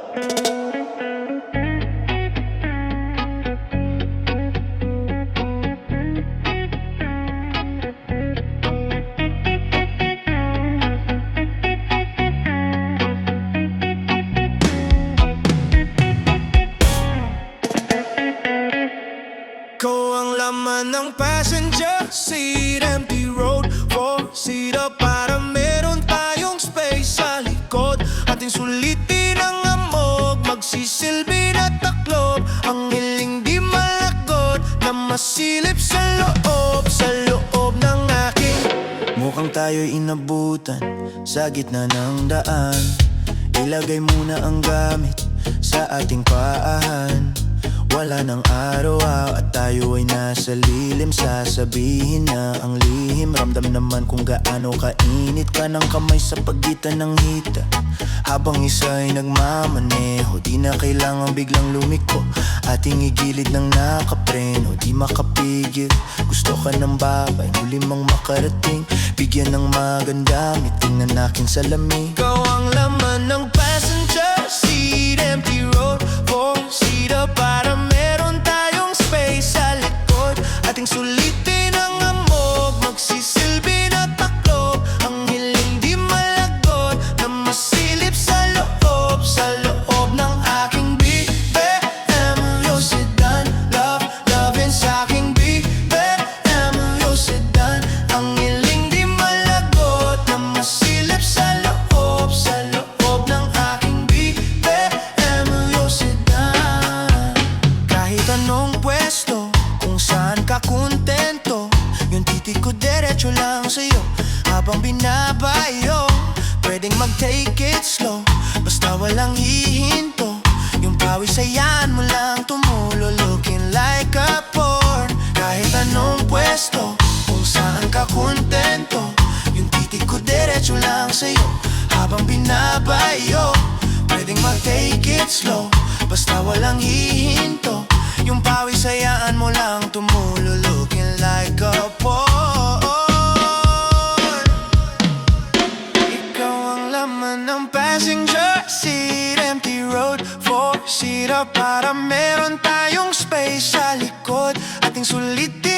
Ikaw ang laman ng passenger seat, empty road, four-seater para meron tayong space sa likod. Ating sulitin ang amog, magsisilbi na taklob, ang hiling di malagot na masilip sa loob ng aking. Mukhang tayo'y inabutan sa gitna ng daan. Ilagay muna ang gamit sa ating paahan. Wala ng araw at tayo ay nasa lilim. Sasabihin niya ang lihim. Ramdam naman kung gaano kainit ka ng kamay sa pagitan ng hita. Habang isa ay nagmamaneho, di na kailangan biglang lumiko. Ating igilid ng nakapreno, di makapigil. Gusto ka ng babay, huli mang makarating. Bigyan ng maganda, tingnan aking salamin. Ikaw ang laman ng passenger seat, empty road, four-seater para meron tayong space sa likod. Ating sulitin ang amog, magsisilbi na taklob, ang hiling di malagot na masilip sa loob ng aking BMW sedan. Lovin' sa aking BMW sedan, ang hiling di malagot na masilip sa loob ng aking BMW sedan. Kahit anong pwesto, kung saan ka kontento, yung titik ko diretso lang sa'yo habang binabayo. Pwedeng mag-take it slow, basta walang hihinto. Yung pawis hayaan mo lang tumulo, looking like a porn. Kahit anong pwesto, kung saan ka kontento, yung titik ko diretso lang sa'yo habang binabayo. Pwedeng mag-take it slow, basta walang hihinto. Yung pawis hayaan mo lang tumulo, looking like a porn. Ikaw ang laman ng passenger seat, empty road, four-seater para meron tayong space sa likod. Ating sulitin